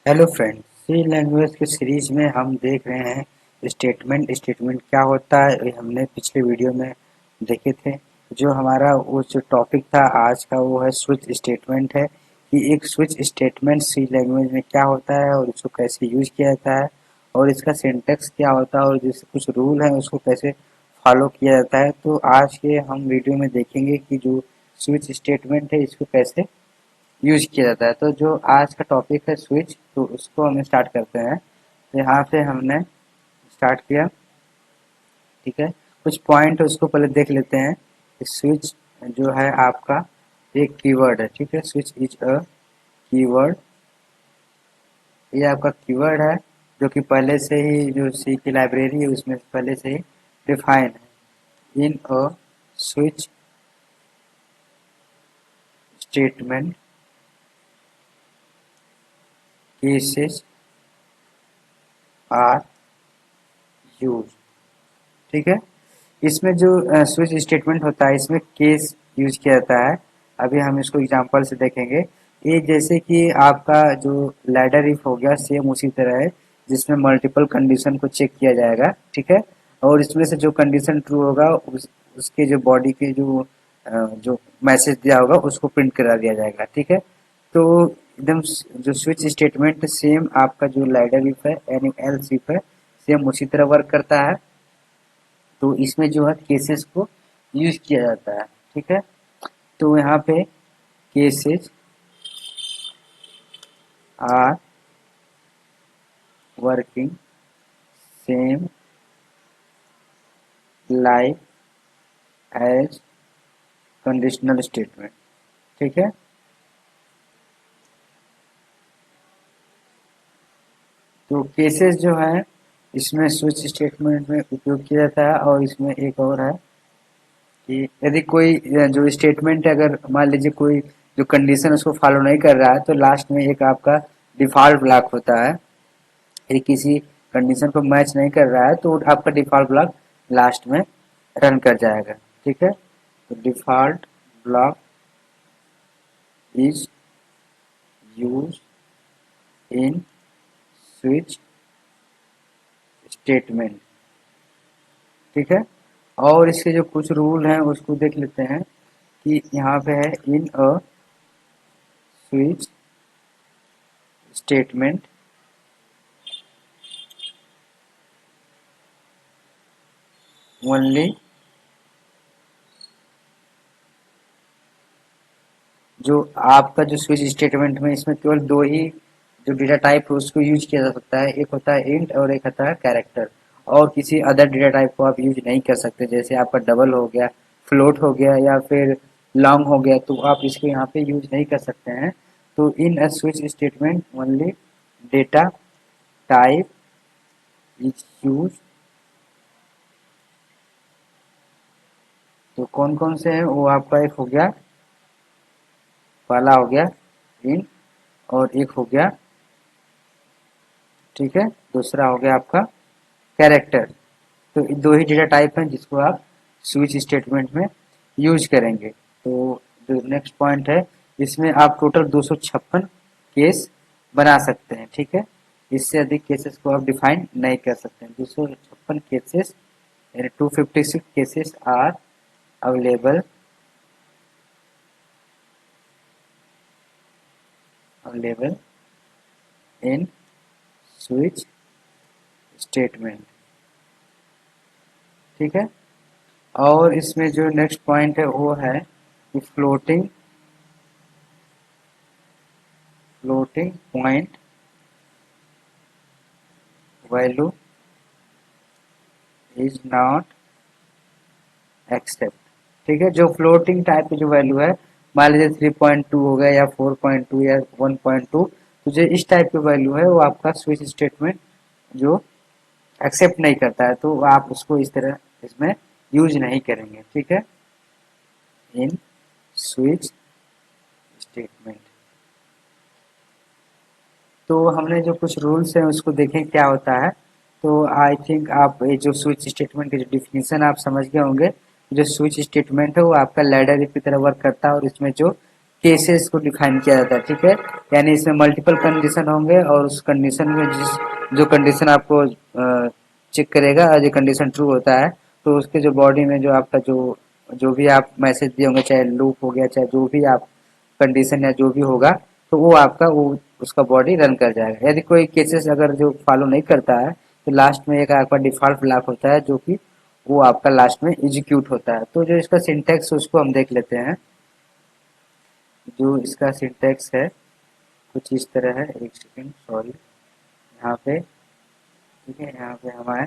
Hello friend, सी language के series में हम देख रहे हैं स्टेटमेंट क्या होता है। ये हमने पिछले वीडियो में देखे थे। जो हमारा वो जो टॉपिक था आज का वो है स्विच स्टेटमेंट है कि एक स्विच स्टेटमेंट सी लैंग्वेज में क्या होता है और उसको कैसे यूज किया जाता है और इसका सिंटैक्स क्या होता है और जैसे कुछ रूल है उसको कैसे फॉलो किया जाता है। तो आज के हम वीडियो में देखेंगे कि जो स्विच स्टेटमेंट है इसको कैसे यूज किया जाता है। तो जो आज का टॉपिक है स्विच, तो उसको हम स्टार्ट करते हैं। तो यहाँ पे हमने स्टार्ट किया, ठीक है। कुछ पॉइंट उसको पहले देख लेते हैं। स्विच जो है आपका एक कीवर्ड है, ठीक है। स्विच इज अ कीवर्ड, ये आपका कीवर्ड है जो कि पहले से ही जो सी की लाइब्रेरी है उसमें पहले से ही डिफाइन है। In a switch statement cases are use, ठीक है। इसमें जो स्विच स्टेटमेंट होता है इसमें केस यूज किया जाता है। अभी हम इसको एग्जांपल से देखेंगे। ये जैसे कि आपका जो लैडर इफ हो गया सेम उसी तरह है, जिसमें मल्टीपल कंडीशन को चेक किया जाएगा, ठीक है। और इसमें से जो कंडीशन ट्रू होगा उसके जो बॉडी के जो मैसेज दिया होगा उसको प्रिंट करा दिया जाएगा, ठीक है। तो एकदम जो स्विच स्टेटमेंट सेम आपका जो लैडर इफ है यानी एल्स इफ है सेम उसी तरह वर्क करता है। तो इसमें जो है केसेस को यूज किया जाता है, ठीक है। तो यहाँ पे cases are working same like as conditional statement, ठीक है। तो केसेस जो है इसमें स्विच स्टेटमेंट में उपयोग किया जाता है। और इसमें एक और है कि यदि कोई जो स्टेटमेंट है, अगर मान लीजिए कोई जो कंडीशन उसको फॉलो नहीं कर रहा है तो लास्ट में एक आपका डिफॉल्ट ब्लॉक होता है। यदि किसी कंडीशन को मैच नहीं कर रहा है तो आपका डिफॉल्ट ब्लॉक लास्ट में रन कर जाएगा, ठीक है। तो default block is use in switch statement, ठीक है। और इसके जो कुछ रूल हैं उसको देख लेते हैं कि यहाँ पे है in a switch statement only जो आपका जो स्विच स्टेटमेंट में इसमें केवल दो ही जो डेटा टाइप है उसको यूज किया जा सकता है। एक होता है इंट और एक होता है कैरेक्टर। और किसी अदर डेटा टाइप को आप यूज नहीं कर सकते। जैसे आपका डबल हो गया, फ्लोट हो गया या फिर लॉन्ग हो गया, तो आप इसको यहाँ पे यूज नहीं कर सकते हैं। तो in a switch statement only data type is use. तो कौन कौन से हैं वो आपका एक हो गया, पहला हो गया इन और एक हो गया, ठीक है, दूसरा हो गया आपका कैरेक्टर। तो ये दो ही डेटा टाइप हैं जिसको आप स्विच स्टेटमेंट में यूज करेंगे। तो जो नेक्स्ट पॉइंट है इसमें आप टोटल 256 केस बना सकते हैं, ठीक है। इससे अधिक केसेस को आप डिफाइन नहीं कर सकते हैं। 256 केसेस यानी 256 cases are available available in switch statement, ठीक है। और इसमें जो नेक्स्ट पॉइंट है वो है कि floating point value is not accept, ठीक है। जो फ्लोटिंग टाइप की जो वैल्यू है, मान लीजिए 3.2 हो गया या 4.2 या 1.2, तो जो इस टाइप की वैल्यू है वो आपका स्विच स्टेटमेंट जो एक्सेप्ट नहीं करता है, तो आप उसको इस तरह इसमें यूज नहीं करेंगे, ठीक है, इन स्विच स्टेटमेंट। तो हमने जो कुछ रूल्स हैं उसको देखें क्या होता है। तो आई थिंक आप ये जो स्विच स्टेटमेंट की जो डिफिनीशन आप समझ गए होंगे। जो स्विच स्टेटमेंट है वो आपका लैडर की तरह वर्क करता है और इसमें जो केसेस को डिफाइन किया जाता है, ठीक है। यानी इसमें मल्टीपल कंडीशन होंगे और उस कंडीशन में जो कंडीशन आपको चेक करेगा और जो कंडीशन ट्रू होता है तो उसके जो बॉडी में जो आपका जो भी आप मैसेज दिए होंगे, चाहे लूप हो गया, चाहे जो भी आप कंडीशन या जो भी होगा, तो वो आपका वो उसका बॉडी रन कर जाएगा। यदि कोई केसेस अगर जो फॉलो नहीं करता है तो लास्ट में एक आपका डिफॉल्ट ब्लॉक होता है जो कि वो आपका लास्ट में एग्जीक्यूट होता है। तो जो इसका सिंटैक्स उसको हम देख लेते हैं। जो इसका सिंटैक्स है कुछ इस तरह है, एक सेकेंड सॉरी, यहाँ पे ठीक है, यहाँ पे हम आए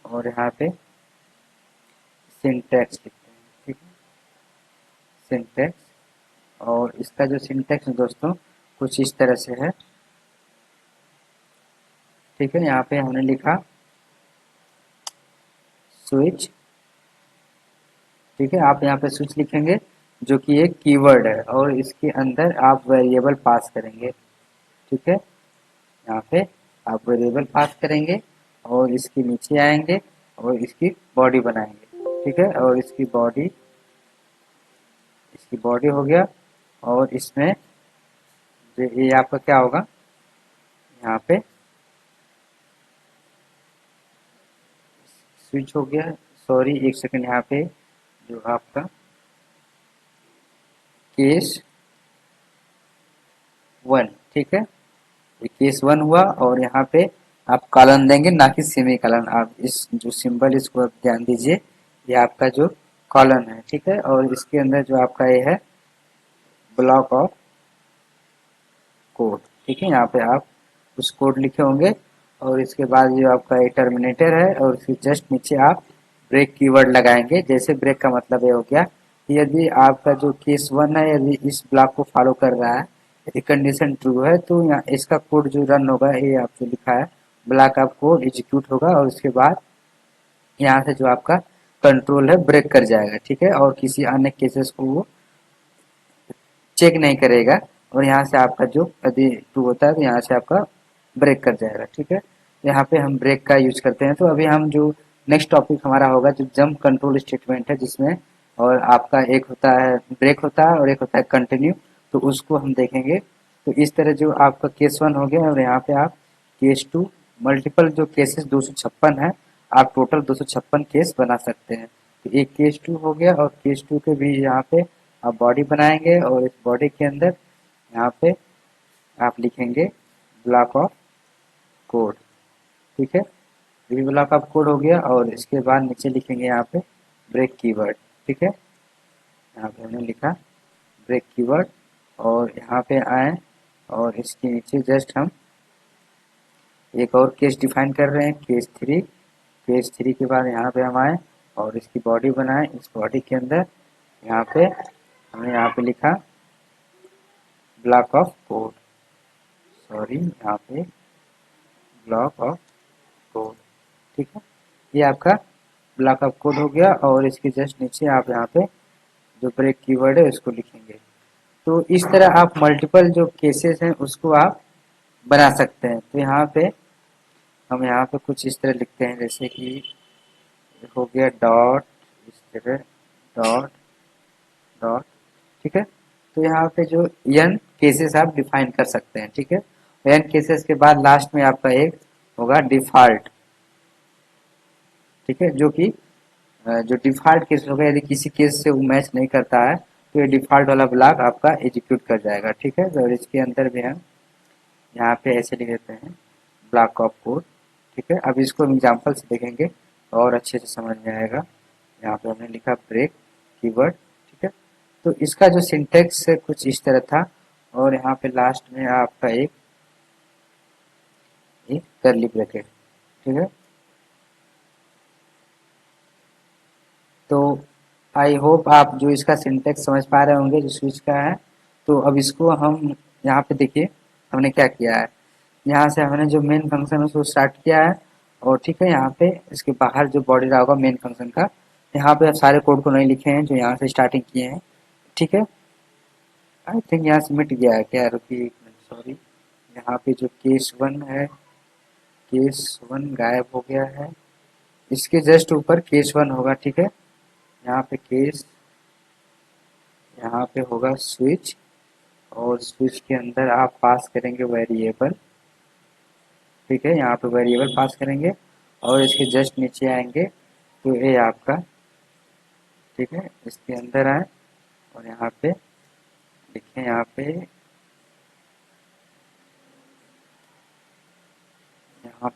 और यहाँ पे सिंटैक्स लिखते हैं, ठीक है, सिंटैक्स। और इसका जो सिंटैक्स दोस्तों कुछ इस तरह से है, ठीक है। यहाँ पे हमने लिखा स्विच, ठीक है। आप यहाँ पे स्विच लिखेंगे जो कि एक कीवर्ड है और इसके अंदर आप वेरिएबल पास करेंगे, ठीक है। यहाँ पे आप वेरिएबल पास करेंगे और इसके नीचे आएंगे और इसकी बॉडी बनाएंगे, ठीक है। और इसकी बॉडी हो गया और इसमें जो ये आपका क्या होगा, यहाँ पे स्विच हो गया, सॉरी एक सेकंड, यहाँ पे जो आपका केस 1, ठीक है, ये केस 1 हुआ और यहाँ पे आप कॉलन देंगे ना कि सेमी कॉलन। आप इस जो सिंबल इसको आप ध्यान दीजिए, ये आपका जो कॉलन है, ठीक है। और इसके अंदर जो आपका ये है ब्लॉक ऑफ कोड, ठीक है। यहाँ पे आप उस कोड लिखे होंगे और इसके बाद जो आपका ये टर्मिनेटर है और उसके जस्ट नीचे आप ब्रेक कीवर्ड लगाएंगे। जैसे ब्रेक का मतलब ये हो गया कि यदि आपका जो केस 1 है यदि इस ब्लॉक को फॉलो कर रहा है, यदि कंडीशन ट्रू है तो यहाँ इसका कोड जो रन होगा, ये आप जो लिखा है ब्लॉक ऑफ कोड एग्जीक्यूट होगा और उसके बाद यहाँ से जो आपका कंट्रोल है ब्रेक कर जाएगा, ठीक है। और किसी अन्य केसेस को वो चेक नहीं करेगा और यहाँ से आपका जो यदि ट्रू होता है तो यहाँ से आपका ब्रेक कर जाएगा, ठीक है। यहाँ पे हम ब्रेक का यूज करते हैं। तो अभी हम जो नेक्स्ट टॉपिक हमारा होगा जो जंप कंट्रोल स्टेटमेंट है, जिसमें और आपका एक होता है ब्रेक होता है और एक होता है कंटिन्यू, तो उसको हम देखेंगे। तो इस तरह जो आपका केस 1 हो गया और यहाँ पे आप केस 2, मल्टीपल जो केसेस 256 है, आप टोटल 256 केस बना सकते हैं। तो एक केस 2 हो गया और केस 2 के भी यहाँ पे आप बॉडी बनाएंगे और इस बॉडी के अंदर यहाँ पे आप लिखेंगे ब्लॉक ऑफ कोड, ठीक है। ये भी ब्लॉक ऑफ कोड हो गया और इसके बाद नीचे लिखेंगे यहाँ पे ब्रेक कीवर्ड, ठीक है। यहाँ पे हमने लिखा ब्रेक कीवर्ड और यहाँ पे आए और इसके नीचे जस्ट हम एक और केस डिफाइन कर रहे हैं, केस 3। केस 3 के बाद यहाँ पे हम आए और इसकी बॉडी बनाए। इस बॉडी के अंदर यहाँ पे हमने यहाँ पे लिखा ब्लॉक ऑफ कोड, सॉरी यहाँ पे ब्लॉक ऑफ कोड, ठीक है। ये आपका ब्लॉक ऑफ कोड हो गया और इसके जस्ट नीचे आप यहाँ पे जो ब्रेक कीवर्ड है उसको लिखेंगे। तो इस तरह आप मल्टीपल जो केसेस हैं उसको आप बना सकते हैं। तो यहाँ पे हम यहाँ पे कुछ इस तरह लिखते हैं, जैसे कि हो गया डॉट, इस तरह डॉट डॉट, ठीक है। तो यहाँ पे जो n केसेस आप डिफाइन कर सकते हैं, ठीक है। n केसेस के बाद लास्ट में आपका एक होगा डिफॉल्ट, ठीक है, जो कि जो डिफॉल्ट केस होगा यदि किसी केस से वो मैच नहीं करता है तो ये डिफॉल्ट वाला ब्लॉक आपका एग्जीक्यूट कर जाएगा, ठीक है। और इसके अंदर भी हम यहाँ पे ऐसे लिख देते हैं ब्लॉक ऑफ कोड, ठीक है। अब इसको हम एग्जाम्पल से देखेंगे और अच्छे से समझ में आएगा। यहाँ पे हमने लिखा ब्रेक कीवर्ड, ठीक है। तो इसका जो सिंटेक्स है कुछ इस तरह था और यहाँ पे लास्ट में आपका एक कर्ली ब्रैकेट, ठीक है। तो आई होप आप जो इसका सिंटेक्स समझ पा रहे होंगे जो स्विच का है। तो अब इसको हम यहाँ पे देखिए हमने क्या किया है, यहाँ से हमने जो मेन फंक्शन है उसको स्टार्ट किया है और ठीक है, यहाँ पे इसके बाहर जो बॉडी रहा होगा मेन फंक्शन का, यहाँ पे सारे कोड को नहीं लिखे हैं जो यहाँ से स्टार्टिंग किए हैं, ठीक है। आई थिंक यहाँ से मिट गया है क्या, रुकिए एक मिनट, सॉरी। यहाँ पे जो केस 1 है, केस 1 गायब हो गया है। इसके जस्ट ऊपर केस 1 होगा, ठीक है। यहाँ पे केस, यहाँ पे होगा स्विच और स्विच के अंदर आप पास करेंगे वेरिएबल। ठीक है, यहाँ पे वेरिएबल पास करेंगे और इसके जस्ट नीचे आएंगे तो ये आपका, ठीक है, इसके अंदर आए और यहाँ पे लिखें, यहाँ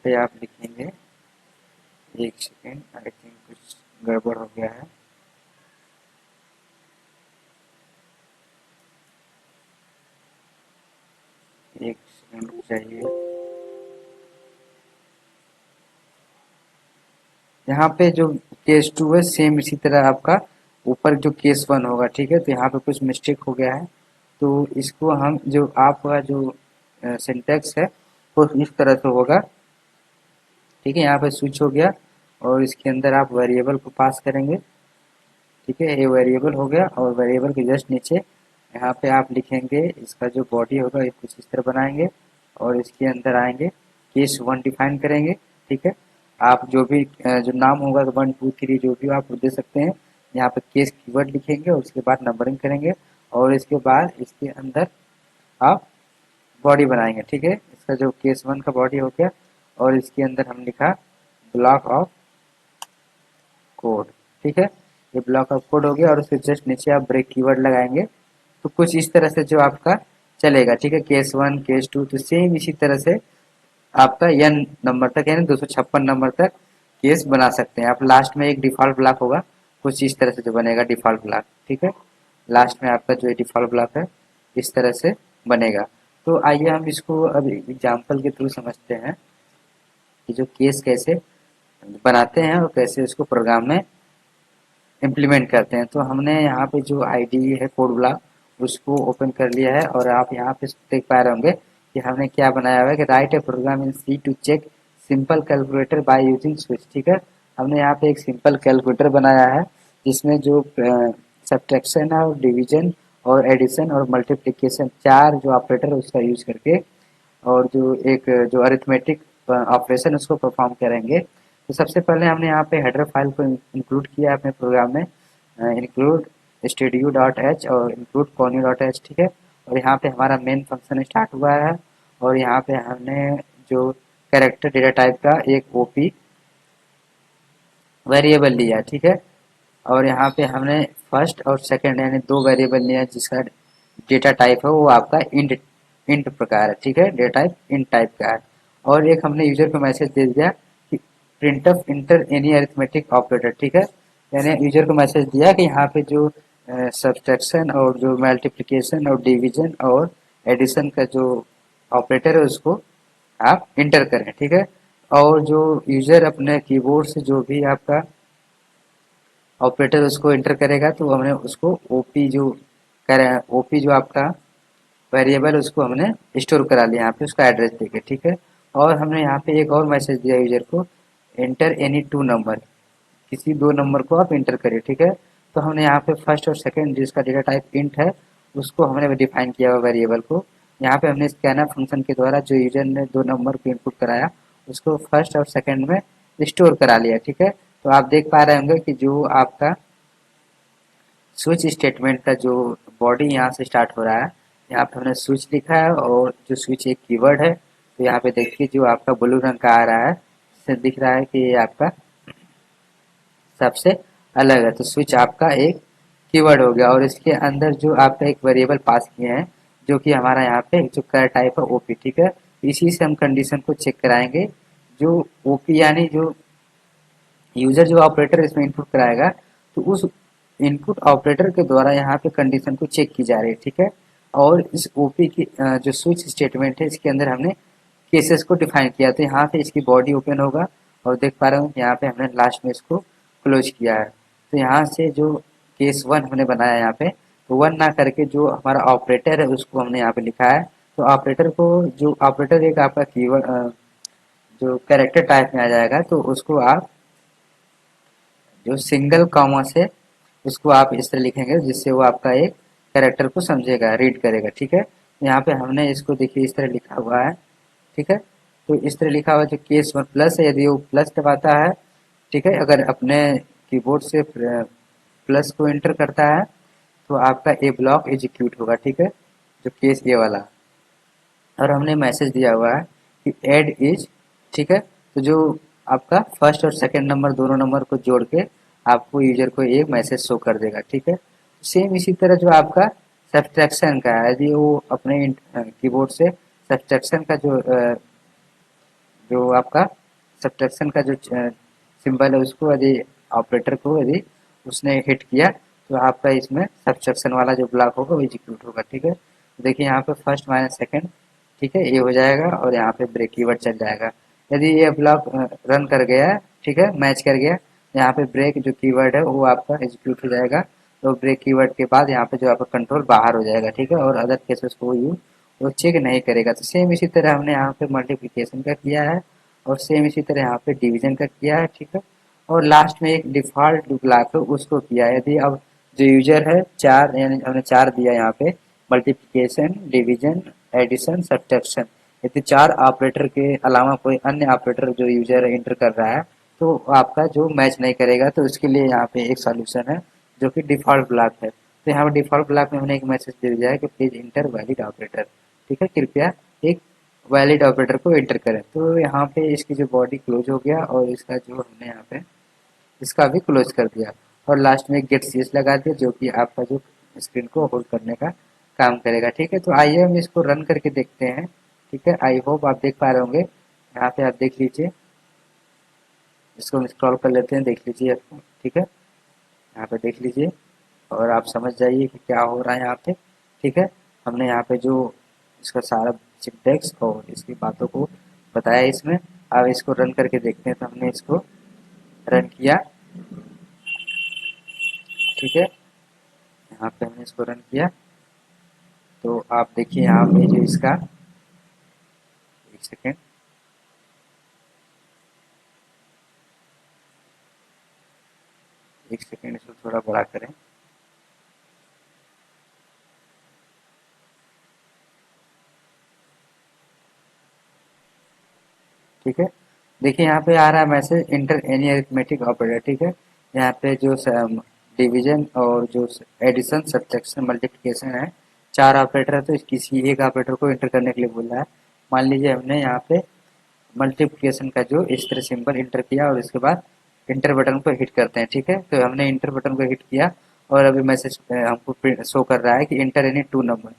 पे आप लिखेंगे, एक सेकेंड, आई थिंक कुछ गड़बड़ हो गया है। एक सेकेंड चाहिए। यहाँ पे जो केस 2 है सेम इसी तरह आपका ऊपर जो केस 1 होगा। ठीक है, तो यहाँ पे कुछ मिस्टेक हो गया है, तो इसको हम जो आपका जो सिंटेक्स है वो इस तरह से होगा। ठीक है, यहाँ पे स्विच हो गया और इसके अंदर आप वेरिएबल को पास करेंगे। ठीक है, ये वेरिएबल हो गया और वेरिएबल के जस्ट नीचे यहाँ पे आप लिखेंगे, इसका जो बॉडी होगा ये कुछ इस तरह बनाएंगे और इसके अंदर आएंगे, केस 1 डिफाइन करेंगे। ठीक है, आप जो भी जो नाम होगा 1 2 3 जो भी आप दे सकते हैं। यहाँ पे केस कीवर्ड लिखेंगे और उसके बाद नंबरिंग करेंगे और इसके बाद इसके अंदर आप बॉडी बनाएंगे। ठीक है, इसका जो केस 1 का बॉडी हो गया और इसके अंदर हम लिखा ब्लॉक ऑफ कोड। ठीक है, ये ब्लॉक ऑफ कोड हो गया और उसके जस्ट नीचे आप ब्रेक कीवर्ड लगाएंगे तो कुछ इस तरह से जो आपका चलेगा। ठीक है, केस 1 केस 2 तो सेम इसी तरह से आपका n नंबर तक यानी 256 नंबर तक केस बना सकते हैं आप। लास्ट में एक डिफॉल्ट ब्लॉक होगा कुछ इस तरह से जो बनेगा डिफॉल्ट ब्लॉक। ठीक है, लास्ट में आपका जो डिफॉल्ट ब्लॉक है इस तरह से बनेगा। तो आइए हम इसको अब एग्जाम्पल के थ्रू समझते हैं कि जो केस कैसे बनाते हैं और कैसे इसको प्रोग्राम में इम्प्लीमेंट करते हैं। तो हमने यहाँ पे जो आईडी है कोड ब्लॉक उसको ओपन कर लिया है और आप यहाँ पे देख पा रहे होंगे कि हमने क्या बनाया हुआ है कि write a program in C to check simple calculator by using switch. ठीक है, हमने यहाँ पे एक सिंपल कैलकुलेटर बनाया है जिसमें जो सब्ट्रैक्शन है और डिवीजन और एडिशन और मल्टीप्लिकेशन चार जो ऑपरेटर है उसका यूज करके और जो एक जो अरिथमेटिक ऑपरेशन उसको परफॉर्म करेंगे। तो सबसे पहले हमने यहाँ पे हेडर फाइल को इंक्लूड किया है अपने प्रोग्राम में, इंक्लूड स्टूडियो डॉट एच और इंक्लूड कॉन्यू डॉट एच। ठीक है, और यहाँ पे हमारा मेन फंक्शन स्टार्ट हुआ है और यहाँ पे हमने जो कैरेक्टर डेटा टाइप का एक ओपी वेरिएबल लिया। ठीक है, और यहाँ पे हमने फर्स्ट और सेकंड यानी दो वेरिएबल लिया जिसका डेटा टाइप है वो आपका इंट इंट प्रकार है। ठीक है, डेटा टाइप इंट टाइप का है और एक हमने यूजर को मैसेज दे दिया कि print of inter any arithmetic operator. ठीक है, यानी यूजर को मैसेज दिया कि यहाँ पे जो सब्सट्रैक्शन और जो मल्टीप्लिकेशन और डिवीजन और एडिशन का जो ऑपरेटर है उसको आप इंटर करें। ठीक है, और जो यूजर अपने कीबोर्ड से जो भी आपका ऑपरेटर उसको इंटर करेगा तो हमने उसको ओपी जो ओपी जो आपका वेरिएबल उसको हमने स्टोर करा लिया यहाँ पे उसका एड्रेस देके। ठीक है, और हमने यहाँ पे एक और मैसेज दिया यूजर को, एंटर एनी टू नंबर, किसी दो नंबर को आप इंटर करिए। ठीक है, तो हमने यहाँ पे फर्स्ट और सेकंड जिसका डेटा टाइप इंट है उसको हमने डिफाइन किया हुआ वेरिएबल को। यहाँ पे हमने स्कैनर फंक्शन के द्वारा जो यूजर ने दो नंबर को इनपुट कराया उसको फर्स्ट और सेकंड में स्टोर करा लिया। ठीक है, तो आप देख पा रहे होंगे कि जो आपका स्विच स्टेटमेंट का जो बॉडी यहाँ से स्टार्ट हो रहा है, यहाँ पे हमने स्विच लिखा है और जो स्विच एक कीवर्ड है। तो यहाँ पे देखिए जो आपका ब्लू रंग का आ रहा है इससे दिख रहा है कि ये आपका सबसे अलग है। तो स्विच आपका एक कीवर्ड हो गया और इसके अंदर जो आपका एक वेरिएबल पास किए हैं जो कि हमारा यहाँ पे जो कर टाइप है ओपी। ठीक है, इसी से हम कंडीशन को चेक कराएंगे। जो ओपी यानी जो यूजर जो ऑपरेटर इसमें इनपुट कराएगा तो उस इनपुट ऑपरेटर के द्वारा यहाँ पे कंडीशन को चेक की जा रही है। ठीक है, और इस ओपी की जो स्विच स्टेटमेंट है इसके अंदर हमने केसेस को डिफाइन किया। तो यहाँ पे इसकी बॉडी ओपन होगा और देख पा रहे हो यहाँ पे हमने लास्ट में इसको क्लोज किया है। तो यहाँ से जो केस 1 हमने बनाया यहाँ पे तो 1 ना करके जो हमारा ऑपरेटर है उसको हमने यहाँ पे लिखा है। तो ऑपरेटर को जो ऑपरेटर एक आपका कीवर्ड जो कैरेक्टर टाइप में आ जाएगा तो उसको आप जो सिंगल कॉमा से उसको आप इस तरह लिखेंगे जिससे वो आपका एक कैरेक्टर को समझेगा, रीड करेगा। ठीक है, यहाँ पे हमने इसको देखिए इस तरह लिखा हुआ है। ठीक है, तो इस तरह लिखा हुआ है जो केस 1 प्लस है यदि वो प्लस दबाता है। ठीक है, अगर अपने कीबोर्ड से प्लस को एंटर करता है तो आपका ए ब्लॉक एग्जीक्यूट होगा। ठीक है, जो केस ये वाला, और हमने मैसेज दिया हुआ है कि ऐड इज, ठीक है। तो जो आपका फर्स्ट और सेकंड नंबर, दोनों नंबर को जोड़ के आपको यूजर को एक मैसेज शो कर देगा, ठीक है। सेम इसी तरह जो आपका सब्ट्रैक्शन का है, यदि वो अपने कीबोर्ड से सब्ट्रैक्शन का जो आपका सब्ट्रैक्शन का जो सिंबल है उसको यदि ऑपरेटर को यदि उसने हिट किया, तो आपका इसमें सब्ट्रैक्शन वाला जो ब्लॉक होगा वो एग्जीक्यूट होगा, ठीक है। तो देखिए यहाँ पे फर्स्ट माइनस सेकंड, ठीक है, ये हो जाएगा और यहाँ पे ब्रेक कीवर्ड चल जाएगा। यदि ये ब्लॉक रन कर गया है, ठीक है, मैच कर गया, यहाँ पे ब्रेक जो कीवर्ड है वो आपका एग्जीक्यूट हो जाएगा। तो ब्रेक कीवर्ड के बाद यहाँ पे जो आपका कंट्रोल बाहर हो जाएगा, ठीक है, और अदर केसेस को वो चेक नहीं करेगा। तो सेम इसी तरह हमने यहाँ पे मल्टीप्लिकेशन का किया है और सेम इसी तरह यहाँ पे डिवीजन का किया है, ठीक है। और लास्ट में एक डिफॉल्ट ब्लॉक है उसको किया है। यदि अब जो यूजर है चार, यानी हमने चार दिया यहाँ पे, मल्टीप्लिकेशन, डिवीजन, एडिशन, सब्ट्रैक्शन, यदि चार ऑपरेटर के अलावा कोई अन्य ऑपरेटर जो यूजर इंटर कर रहा है तो आपका जो मैच नहीं करेगा। तो उसके लिए यहाँ पे एक सॉल्यूशन है जो कि डिफॉल्ट ब्लॉक है। तो यहाँ पे डिफॉल्ट ब्लॉक में हमने एक मैसेज दे दिया है कि प्लीज इंटर वैलिड ऑपरेटर, ठीक है, कृपया एक वैलिड ऑपरेटर को एंटर करें। तो यहाँ पे इसकी जो बॉडी क्लोज हो गया और इसका जो हमने यहाँ पे इसका भी क्लोज कर दिया और लास्ट में गेट सीएस लगा दिया जो कि आपका जो स्क्रीन को होल्ड करने का काम करेगा, ठीक है। तो आइए हम इसको रन करके देखते हैं, ठीक है। आई होप आप देख पा रहे होंगे, यहाँ पे आप देख लीजिए, इसको हम स्क्रॉल कर लेते हैं, देख लीजिए आपको, ठीक है, यहाँ पे देख लीजिए और आप समझ जाइए कि क्या हो रहा है यहाँ पे, ठीक है। हमने यहाँ पे जो इसका सारा सिंटैक्स और इसकी बातों को बताया इसमें। अब इसको रन करके देखते हैं। तो हमने इसको रन किया, ठीक है, यहाँ पे हमने इसको रन किया। तो आप देखिए यहाँ पे जो इसका, एक सेकेंड, एक सेकेंड, इसको थोड़ा बड़ा करें, ठीक है। देखिए यहाँ पे आ रहा है message inter any arithmetic operator, ठीक है। यहाँ पे जो डिवीजन और जो एडिशन, सब्ट्रैक्शन, मल्टीप्लिकेशन है, चार ऑपरेटर है, तो किसी एक ऑपरेटर को इंटर करने के लिए बोल रहा है। मान लीजिए हमने यहाँ पे मल्टीप्लिकेशन का जो इस तरह सिंबल इंटर किया और इसके बाद इंटर बटन को हिट करते हैं, ठीक है। तो हमने इंटर बटन को हिट किया और अभी मैसेज हमको शो कर रहा है कि इंटर एनी टू नंबर,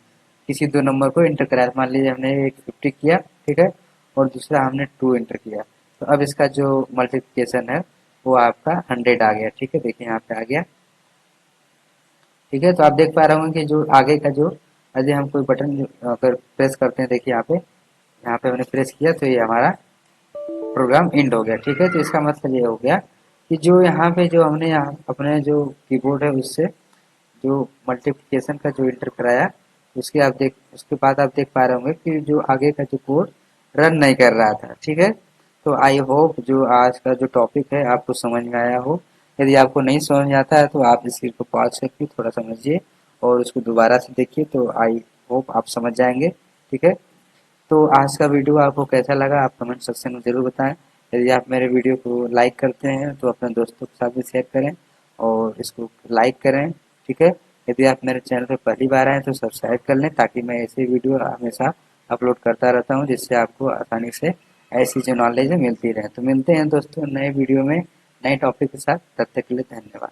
किसी दो नंबर को इंटर कराया। मान लीजिए हमने एक 50 किया, ठीक है, और दूसरा हमने 2 इंटर किया। तो अब इसका जो मल्टीप्लिकेशन है वो आपका 100 आ गया, ठीक है। देखिए यहाँ पे आ गया, ठीक है। तो आप देख पा रहे होंगे कि जो आगे का जो, यदि हम कोई बटन अगर प्रेस करते हैं, देखिए यहाँ पे हमने प्रेस किया तो ये हमारा प्रोग्राम एंड हो गया, ठीक है। तो इसका मतलब ये हो गया कि जो यहाँ पे जो हमने यहाँ अपने जो कीबोर्ड है उससे जो मल्टीप्लिकेशन का जो इंटर कराया, उसके बाद आप देख पा रहे होंगे कि जो आगे का जो कोड रन नहीं कर रहा था, ठीक है। तो आई होप जो आज का जो टॉपिक है आपको समझ में आया हो। यदि आपको नहीं समझ में आता है तो आप इस चीज़ को पॉज करके थोड़ा समझिए और उसको दोबारा से देखिए, तो आई होप आप समझ जाएंगे, ठीक है। तो आज का वीडियो आपको कैसा लगा आप कमेंट सेक्शन में ज़रूर बताएं। यदि आप मेरे वीडियो को लाइक करते हैं तो अपने दोस्तों के साथ भी शेयर करें और इसको लाइक करें, ठीक है। यदि आप मेरे चैनल पर पहली बार आए तो सब्सक्राइब कर लें ताकि मैं ऐसे वीडियो हमेशा अपलोड करता रहता हूँ जिससे आपको आसानी से ऐसी जो नॉलेज है मिलती रहे। तो मिलते हैं दोस्तों नए वीडियो में नए टॉपिक के साथ, तब तक के लिए धन्यवाद।